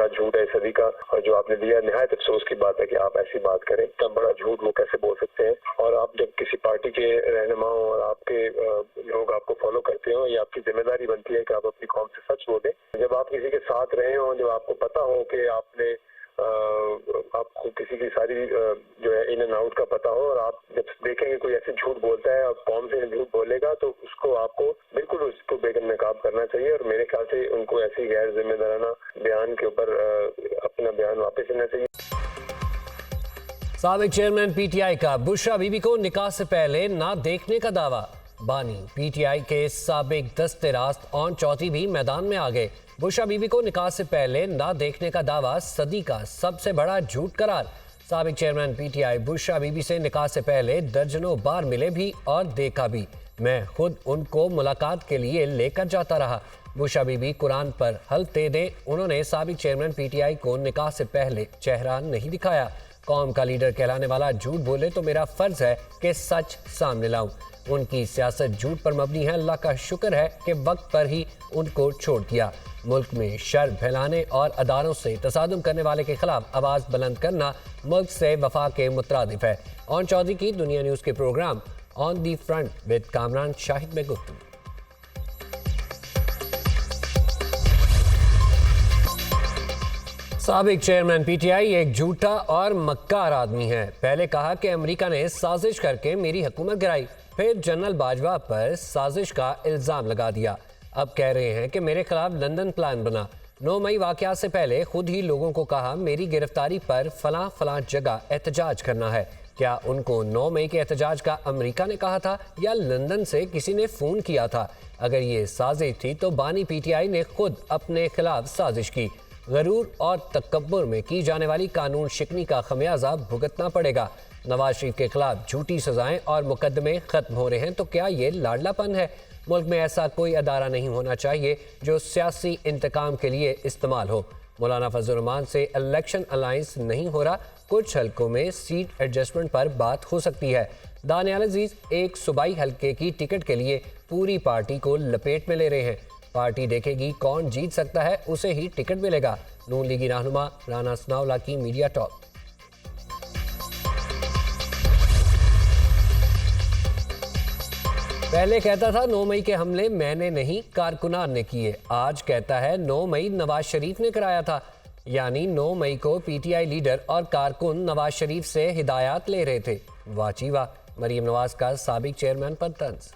बड़ा झूठ है सदी का और जो आपने दिया, निहायत अफसोस की बात है कि आप ऐसी बात करें। इतना बड़ा झूठ वो कैसे बोल सकते हैं? और आप जब किसी पार्टी के रहनुमाओं और आपके लोग आपको फॉलो करते हो, ये आपकी जिम्मेदारी बनती है कि आप अपनी कौम से सच बोलें। जब आप किसी के साथ रहे हो, जब आपको पता हो कि आपने आपको किसी की सारी जो है इन एंड आउट का पता हो, और आप जब देखेंगे कोई ऐसे झूठ बोलता है और कौन से झूठ बोलेगा, तो उसको आपको बिल्कुल उसको बेनकाब करना चाहिए। और मेरे ख्याल से उनको ऐसी गैर जिम्मेदाराना बयान के ऊपर अपना बयान वापस लेना चाहिए। साबिक चेयरमैन पीटीआई का बुशरा बीबी को निकाह से पहले ना देखने का दावा। बानी पीटीआई के साबिक दस्ते रास्त ऑन चौधरी भी मैदान में आ गए। बुशरा बीबी को निकाह से पहले ना देखने का दावा सदी का सबसे बड़ा झूठ करार। साबिक चेयरमैन पीटीआई बुशरा बीबी से निकाह से पहले दर्जनों बार मिले भी और देखा भी। मैं खुद उनको मुलाकात के लिए लेकर जाता रहा। बुशरा बीबी कुरान पर हल्फ दे दे, उन्होंने साबिक चेयरमैन पीटीआई को निकाह से पहले चेहरा नहीं दिखाया। कौम का लीडर कहलाने वाला झूठ बोले तो मेरा फर्ज है कि सच सामने लाऊं। उनकी सियासत झूठ पर मबनी है। अल्लाह का शुक्र है कि वक्त पर ही उनको छोड़ दिया। मुल्क में शर फैलाने और अदारों से तसादुम करने वाले के खिलाफ आवाज बुलंद करना मुल्क से वफा के मुतरादिफ है। ऑन चौधरी की दुनिया न्यूज के programme on the front with Kamran Shahid में गुफ्तगू। साबिक चेयरमैन पीटीआई एक झूठा और मक्कार आदमी है। पहले कहा कि अमेरिका ने साजिश करके मेरी हुकूमत गिराई, फिर जनरल बाजवा पर साजिश का इल्जाम लगा दिया। अब कह रहे हैं कि मेरे खिलाफ लंदन प्लान बना। 9 मई वाकया से पहले खुद ही लोगों को कहा मेरी गिरफ्तारी पर फलां फलां जगह एहतजाज करना है। क्या उनको 9 मई के एहतजाज का अमेरिका ने कहा था या लंदन से किसी ने फोन किया था? अगर ये साजिश थी तो बानी पीटीआई ने खुद अपने खिलाफ साजिश की। गरूर और तकब्बुर में की जाने वाली कानून शिकनी का खमियाजा भुगतना पड़ेगा। नवाज शरीफ के खिलाफ झूठी सजाएं और मुकदमे खत्म हो रहे हैं तो क्या ये लाडलापन है? मुल्क में ऐसा कोई अदारा नहीं होना चाहिए जो सियासी इंतकाम के लिए इस्तेमाल हो। मौलाना फजल रहमान से इलेक्शन अलायंस नहीं हो रहा, कुछ हलकों में सीट एडजस्टमेंट पर बात हो सकती है। दानियाल अजीज एक सूबाई हलके की टिकट के लिए पूरी पार्टी को लपेट में ले रहे हैं। पार्टी देखेगी कौन जीत सकता है, उसे ही टिकट मिलेगा। नून लीगी रहनुमा राना सनाउल्लाह की मीडिया टॉक। पहले कहता था 9 मई के हमले मैंने नहीं कारकुनान ने किए, आज कहता है 9 मई नवाज शरीफ ने कराया था। यानी 9 मई को पीटीआई लीडर और कारकुन नवाज शरीफ से हिदायत ले रहे थे। वाह जी वाह, मरीम नवाज का साबिक चेयरमैन पर तंज।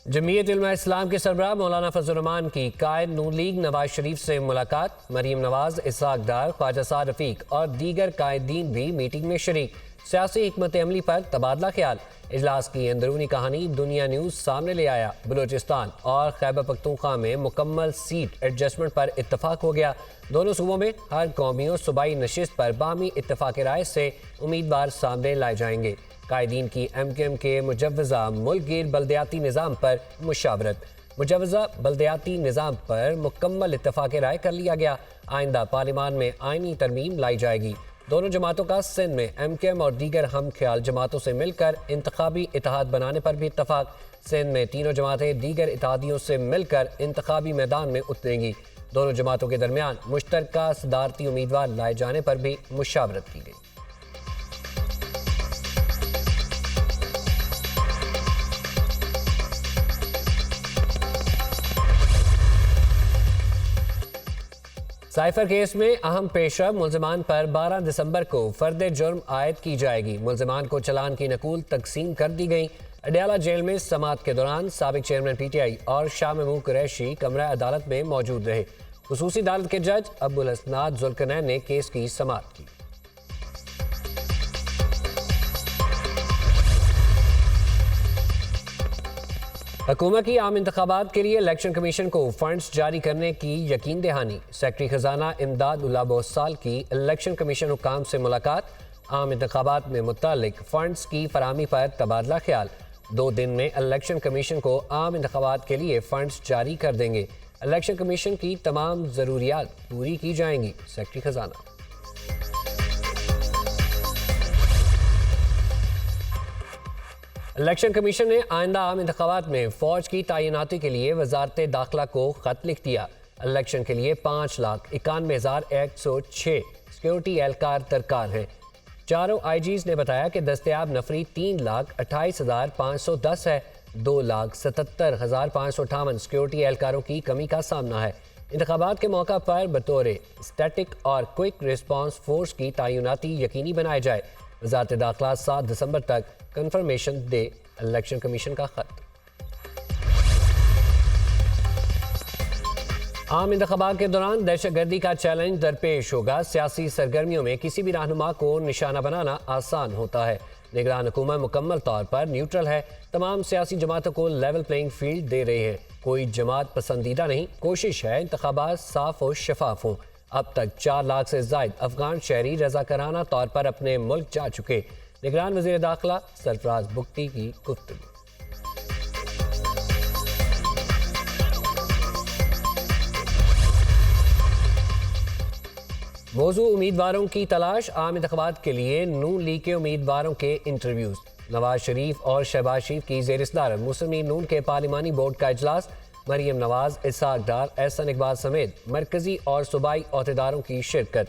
जमीयत उलमा इस्लाम के सरबराह मौलाना फजल रहमान की कायद नून लीग नवाज शरीफ से मुलाकात। मरीम नवाज, इसहाक डार, ख्वाजा साद रफीक और दीगर कायदीन भी मीटिंग में शरीक। सियासी हिकमत अमली पर तबादला ख्याल। इजलास की अंदरूनी कहानी दुनिया न्यूज सामने ले आया। बलूचिस्तान और खैबर पख्तूनख्वा में मुकम्मल सीट एडजस्टमेंट पर इत्तफाक हो गया। दोनों सूबों में हर कौमियों सूबाई नशिस्त पर बामी इत्तफाक राय से उम्मीदवार सामने लाए जाएंगे। कायदीन की MKM के मुजव्वज़ा मुल्कगीर बल्दियाती निज़ाम पर मुशावरत। मुजव्वज़ा बल्दियाती निज़ाम पर मुकम्मल इत्तफाक राय कर लिया गया। आइंदा पार्लिमान में आइनी तरमीम लाई जाएगी। दोनों जमातों का सिंध में MKM और दीगर हम ख्याल जमातों से मिलकर इंतखाबी इत्तेहाद बनाने पर भी इत्तफाक। सिंध में तीनों जमातें दीगर इत्तेहादियों से मिलकर इंतखाबी मैदान में उतरेंगी। दोनों जमातों के दरमियान मुश्तरका सदारती उम्मीदवार लाए जाने पर भी मुशावरत की गई। साइफर केस में अहम पेशरफ मुल्जिमान पर 12 दिसंबर को फर्द जुर्म आयद की जाएगी। मुल्जिमान को चलान की नकूल तकसीम कर दी गई। अडयाला जेल में समाअत के दौरान साबिक चेयरमैन पीटीआई और शाह महमूद कुरैशी कमरा अदालत में मौजूद रहे। खुसूसी अदालत के जज अब्दुल हसनाद जुल्करनैन ने केस की समाअत की। हुकूमत की आम इंतखाबात के लिए इलेक्शन कमीशन को फंड्स जारी करने की यकीन दहानी। सेक्रेटरी खजाना इमदाद उल्ला बोसाल की इलेक्शन कमीशन हुकाम से मुलाकात। आम इंतखाबात में मुतालिक फंड्स की फराहमी पर तबादला ख्याल। 2 दिन में इलेक्शन कमीशन को आम इंतखाबात के लिए फंड्स जारी कर देंगे। इलेक्शन कमीशन की तमाम ज़रूरियात पूरी की जाएंगी। सेक्रेटरी खजाना। इलेक्शन कमीशन ने आइंदा आम इंतखाबात में फौज की तैनाती के लिए वजारत दाखिला को खत लिख दिया। इलेक्शन के लिए 5,91,106 सिक्योरिटी एहलकार दरकार हैं। चारों आईजीज ने बताया कि दस्तयाब नफरी 3,28,510 है। 2,77,558 सिक्योरिटी एहलकारों की कमी का सामना है। इंतखाबात के मौका पर बतौर स्टैटिक और क्विक रिस्पांस फोर्स की तैनाती यकीनी बनाई जाए। वज़ारत दाखिला 7 दिसंबर तक कंफर्मेशन दे। इलेक्शन कमीशन का खत। आम इंतखाबात के दौरान दहशतगर्दी का चैलेंज दरपेश होगा। सियासी सरगर्मियों में किसी भी रहनुमा को निशाना बनाना आसान होता है। निगरान हुकूमत मुकम्मल तौर पर न्यूट्रल है। तमाम सियासी जमातों को लेवल प्लेइंग फील्ड दे रही है। कोई जमात पसंदीदा नहीं। कोशिश है इंतखाबात साफ और शफाफ हों। अब तक 4 लाख से जायद अफगान शहरी रजाकाराना तौर पर अपने मुल्क जा चुके। निगरान वज़ीर दाखिला सरफराज बुख्ती की गुफ्तगू। मौजू उम्मीदवारों की तलाश। आम इंतखाबात के लिए नून लीग के उम्मीदवारों के इंटरव्यूज। नवाज शरीफ और शहबाज शरीफ की ज़ेर सदारत मुस्लिम लीग नून के पार्लिमानी बोर्ड का इजलास। मरियम नवाज, इसहाक डार, एहसन इकबाल समेत मरकजी और सूबाई अहदेदारों की शिरकत।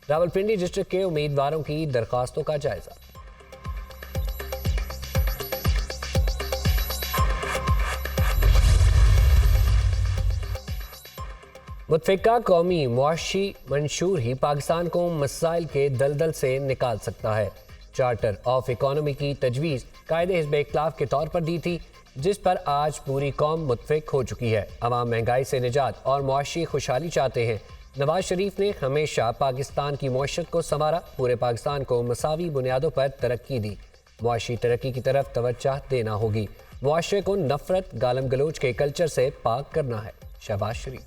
रावलपिंडी डिस्ट्रिक्ट के उम्मीदवारों की दरख्वास्तों का जायजा। मुतफ़िका कौमी मुआशी मंशूर ही पाकिस्तान को मसाइल के दलदल से निकाल सकता है। चार्टर ऑफ इकॉनमी की तजवीज़ कायदे हिज़्ब इख्तिलाफ के तौर पर दी थी, जिस पर आज पूरी कौम मुत्तफ़िक हो चुकी है। अवाम महंगाई से निजात और मुआशी खुशहाली चाहते हैं। नवाज शरीफ ने हमेशा पाकिस्तान की मईशत को संवारा। पूरे पाकिस्तान को मसावी बुनियादों पर तरक्की दी। मुआशी तरक्की की तरफ तवज्जो देना होगी। मुआशरे को नफरत गालम गलोच के कल्चर से पाक करना है। शहबाज शरीफ।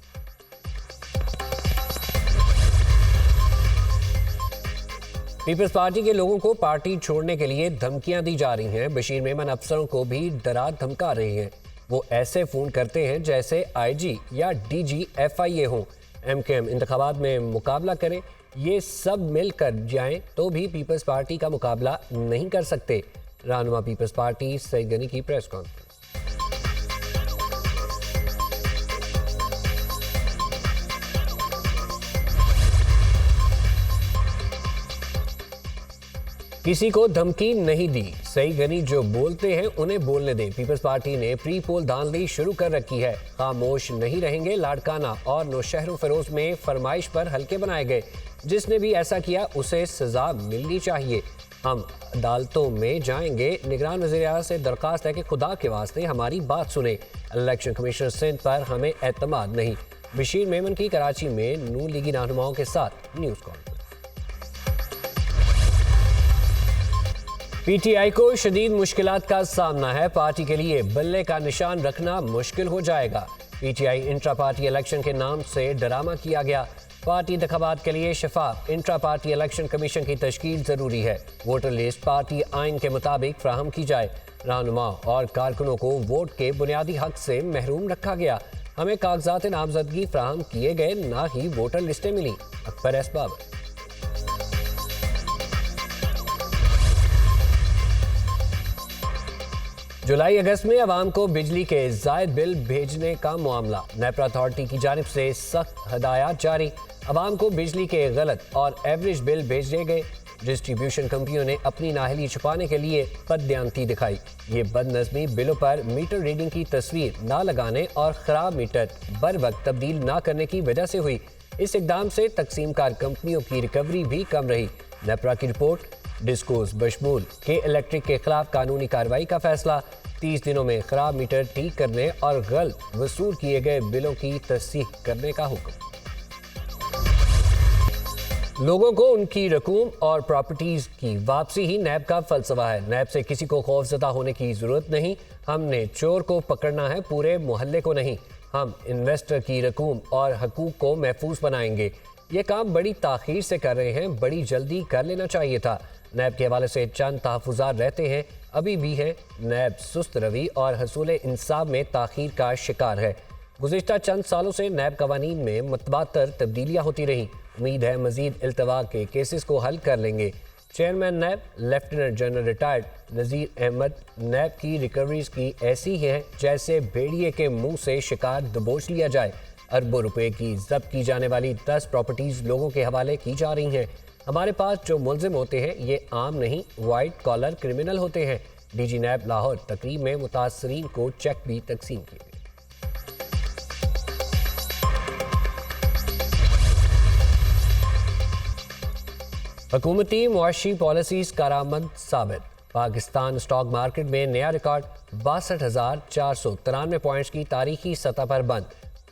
पीपल्स पार्टी के लोगों को पार्टी छोड़ने के लिए धमकियां दी जा रही हैं। बशीर मेमन अफसरों को भी डरा धमका रही हैं। वो ऐसे फोन करते हैं जैसे आईजी या डीजी एफआईए हो। एमकेएम इंतखाबात में मुकाबला करे, ये सब मिलकर जाएं तो भी पीपल्स पार्टी का मुकाबला नहीं कर सकते। रहनुमा पीपल्स पार्टी सईद गनी की प्रेस कॉन्फ्रेंस। किसी को धमकी नहीं दी। सईद गनी जो बोलते हैं उन्हें बोलने दें। पीपल्स पार्टी ने प्री पोल धांधली शुरू कर रखी है। खामोश नहीं रहेंगे। लाड़काना और नौशहर फिरोज में फरमाइश पर हल्के बनाए गए। जिसने भी ऐसा किया उसे सजा मिलनी चाहिए। हम अदालतों में जाएंगे। निगरान वज़ीर-ए-आला से दरख्वास्त है कि खुदा के वास्ते हमारी बात सुने। इलेक्शन कमिश्नर सिंध पर हमें एतमाद नहीं। बशीर मेमन की कराची में नून लीगी रहनुमाओं के साथ न्यूज़ कॉन्फ्रेंस। पीटीआई को शदीद मुश्किलात का सामना है। पार्टी के लिए बल्ले का निशान रखना मुश्किल हो जाएगा। पीटीआई इंट्रा पार्टी इलेक्शन के नाम से ड्रामा किया गया। पार्टी इंतखाबात के लिए शफाफ इंट्रा पार्टी इलेक्शन कमीशन की तश्कील जरूरी है। वोटर लिस्ट पार्टी आइन के मुताबिक फ्राहम की जाए। रहनुमा और कारकुनों को वोट के बुनियादी हक से महरूम रखा गया। हमें कागजात नामजदगी फ्राहम किए गए, ना ही वोटर लिस्टें मिली। अकबर एस बाबर। जुलाई अगस्त में अवाम को बिजली के जायद बिल भेजने का मामला। नेपरा अथॉरिटी की जानिब से सख्त हदायत जारी। अवाम को बिजली के गलत और एवरेज बिल भेजे गए। डिस्ट्रीब्यूशन कंपनियों ने अपनी नाहली छुपाने के लिए बददियानती दिखाई। ये बदनज़मी बिलों पर मीटर रीडिंग की तस्वीर ना लगाने और ख़राब मीटर बर वक्त तब्दील ना करने की वजह से हुई। इस इकदाम से तकसीमकार कंपनियों की रिकवरी भी कम रही। नेपरा की रिपोर्ट। डिस्कोस बशमूल के इलेक्ट्रिक के खिलाफ कानूनी कार्रवाई का फैसला। 30 दिनों में खराब मीटर ठीक करने और गलत वसूल किए गए बिलों की तस्दीक करने का हुक्म। लोगों को उनकी रकूम और प्रॉपर्टीज की वापसी ही नैब का फलसफा है। नैब से किसी को खौफजदा होने की जरूरत नहीं। हमने चोर को पकड़ना है, पूरे मोहल्ले को नहीं। हम इन्वेस्टर की रकूम और हकूक को महफूज बनाएंगे। ये काम बड़ी ताखीर से कर रहे हैं, बड़ी जल्दी कर लेना चाहिए था। नैब के हवाले से चंद तहफ़्फ़ुज़ात रहते हैं, अभी भी है। नैब सुस्त रवि और हसूल इंसाफ में ताखीर का शिकार है। गुज़िश्ता चंद सालों से नैब कवानीन में मतबातर तब्दीलियाँ होती रहीं। उम्मीद है मज़ीद इल्तवा के केसेस को हल कर लेंगे। चेयरमैन नैब लेफ्टिनेंट जनरल रिटायर्ड नज़ीर अहमद। नैब की रिकवरीज की ऐसी है जैसे भेड़िए के मुंह से शिकार दबोच लिया जाए। अरबों रुपए की जब्त की जाने वाली 10 प्रॉपर्टीज लोगों के हवाले की जा रही हैं। हमारे पास जो मुलजिम होते हैं ये आम नहीं, वाइट कॉलर क्रिमिनल होते हैं। डीजी नैब लाहौर तकरीब में मुतासरीन को चेक भी तकसीम किए गए। हुकूमती मुआशी पॉलिसीज कारामद साबित। पाकिस्तान स्टॉक मार्केट में नया रिकॉर्ड 62,493 पॉइंट्स की तारीखी सतह पर बंद।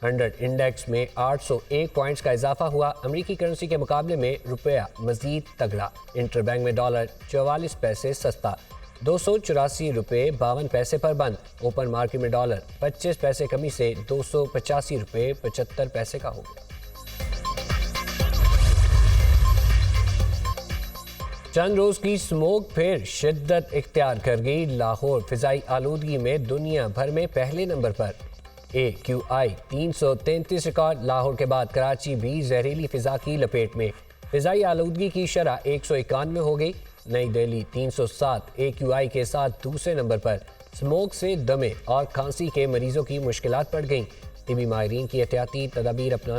100 इंडेक्स में 801 पॉइंट्स का इजाफा हुआ। अमरीकी करेंसी के मुकाबले में रुपया मजीद तगड़ा। इंटरबैंक में डॉलर 44 पैसे सस्ता, 284 रुपये 52 पैसे पर बंद। ओपन मार्केट में डॉलर 25 पैसे कमी से 285 रुपये 75 पैसे का हो गया। चंद रोज की स्मोक फिर शिद्दत इख्तियार कर गई। लाहौर फिजाई आलूदगी में दुनिया भर में पहले नंबर पर। AQI 333 record. लाहौर के बाद कराची भी जहरीली फिजा की लपेट में। फिजाई आलूदगी की शरह 191 हो गई। नई दिल्ली 307 AQI के साथ दूसरे नंबर पर। स्मोक से दमे और खांसी के मरीजों की मुश्किलात बढ़ गईं। तिबी माहिरीन की एहतियाती तदाबीर अपना